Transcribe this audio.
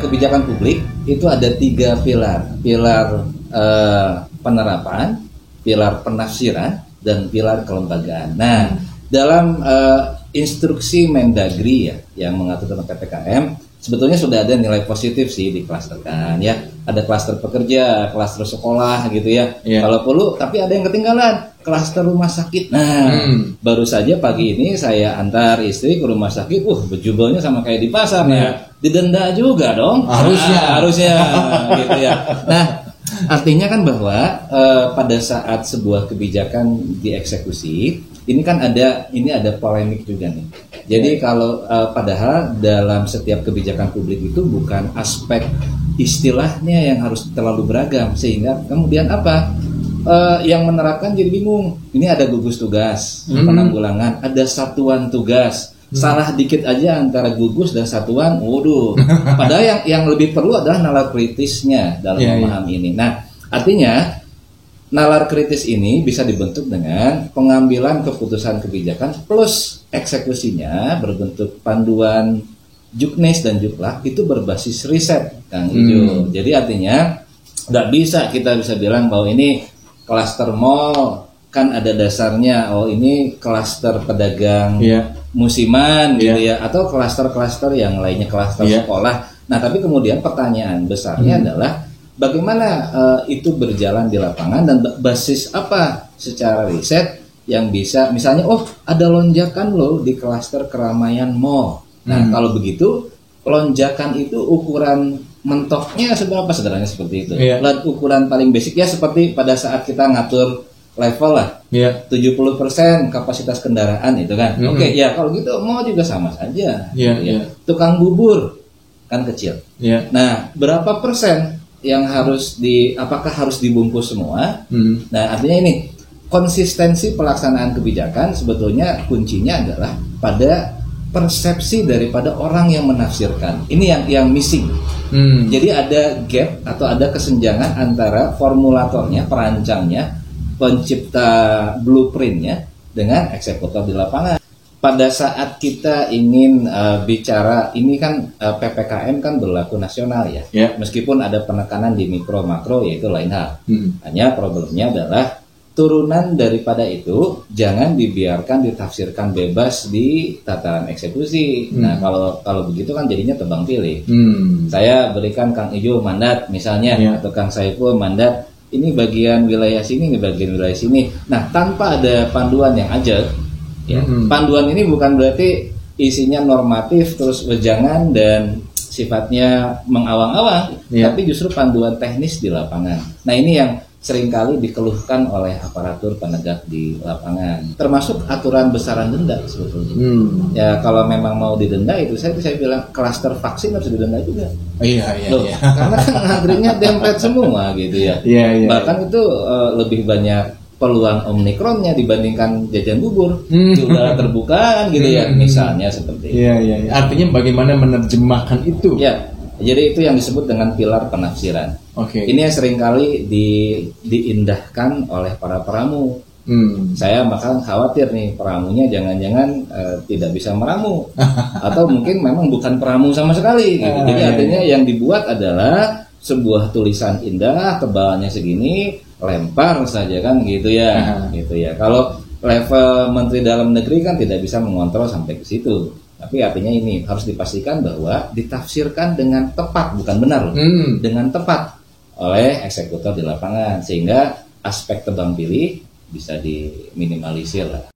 kebijakan publik itu ada 3 pilar. Pilar penerapan, pilar penafsiran, dan pilar kelembagaan. Nah, dalam instruksi Mendagri ya yang mengatur tentang PPKM, sebetulnya sudah ada nilai positif sih diklasterkan ya. Ada klaster pekerja, klaster sekolah gitu ya. Kalau perlu, tapi ada yang ketinggalan, klaster rumah sakit. Nah, baru saja pagi ini saya antar istri ke rumah sakit, bejubelnya sama kayak di pasar ya. Didenda juga dong. Harusnya gitu ya. Nah, artinya kan bahwa pada saat sebuah kebijakan dieksekusi, ini kan ada polemik juga nih. Jadi kalau padahal dalam setiap kebijakan publik itu bukan aspek istilahnya yang harus terlalu beragam, sehingga kemudian yang menerapkan jadi bingung. Ini ada gugus tugas penanggulangan, ada satuan tugas. Salah dikit aja antara gugus dan satuan, waduh. Padahal yang lebih perlu adalah nalar kritisnya dalam memahami ini. Nah, artinya nalar kritis ini bisa dibentuk dengan pengambilan keputusan kebijakan plus eksekusinya berbentuk panduan Juknis dan Juklak itu berbasis riset, Kang Ijo. Jadi artinya nggak bisa kita bisa bilang bahwa ini klaster mall kan ada dasarnya, ini klaster pedagang musiman gitu ya, atau klaster-klaster yang lainnya, klaster sekolah. Nah, tapi kemudian pertanyaan besarnya adalah bagaimana itu berjalan di lapangan dan basis apa secara riset yang bisa, misalnya ada lonjakan loh di klaster keramaian mall. Nah, kalau begitu lonjakan itu ukuran mentoknya seberapa? Sederhananya seperti itu. Ukuran paling basic ya seperti pada saat kita ngatur level lah, 70% kapasitas kendaraan itu kan. Oke, ya kalau gitu mall juga sama saja. Tukang bubur kan kecil. Nah, berapa persen yang apakah harus dibungkus semua? Nah, artinya ini konsistensi pelaksanaan kebijakan sebetulnya kuncinya adalah pada persepsi daripada orang yang menafsirkan. Ini yang missing. Jadi ada gap atau ada kesenjangan antara formulatornya, perancangnya, pencipta blueprintnya dengan eksekutor di lapangan. Pada saat kita ingin bicara, ini kan PPKM kan berlaku nasional ya. Meskipun ada penekanan di mikro makro yaitu lain hal. Hanya problemnya adalah turunan daripada itu jangan dibiarkan ditafsirkan bebas di tataran eksekusi. Nah, kalau begitu kan jadinya tebang pilih. Saya berikan Kang Ijo mandat misalnya, atau Kang Saiful mandat, ini bagian wilayah sini, ini bagian wilayah sini. Nah, tanpa ada panduan yang ajak, panduan ini bukan berarti isinya normatif terus wejangan dan sifatnya mengawang-awang, tapi justru panduan teknis di lapangan. Nah, ini yang seringkali dikeluhkan oleh aparatur penegak di lapangan, termasuk aturan besaran denda sebetulnya. Ya kalau memang mau didenda itu saya bilang klaster vaksin harus didenda juga. Karena kan antrinya dempet semua gitu ya. Bahkan itu lebih banyak peluang omikronnya dibandingkan jajan bubur di udara terbuka gitu ya, misalnya seperti itu. Artinya bagaimana menerjemahkan itu? Jadi itu yang disebut dengan pilar penafsiran. Ini yang seringkali diindahkan oleh para peramu. Saya bahkan khawatir nih peramunya jangan-jangan tidak bisa meramu atau mungkin memang bukan peramu sama sekali. Gitu. Jadi artinya yang dibuat adalah sebuah tulisan indah, tebalnya segini, lempar saja kan gitu ya. Gitu ya. Kalau level Menteri Dalam Negeri kan tidak bisa mengontrol sampai ke situ. Tapi artinya ini harus dipastikan bahwa ditafsirkan dengan tepat, bukan benar loh, dengan tepat oleh eksekutor di lapangan, sehingga aspek tebang pilih bisa diminimalisir lah.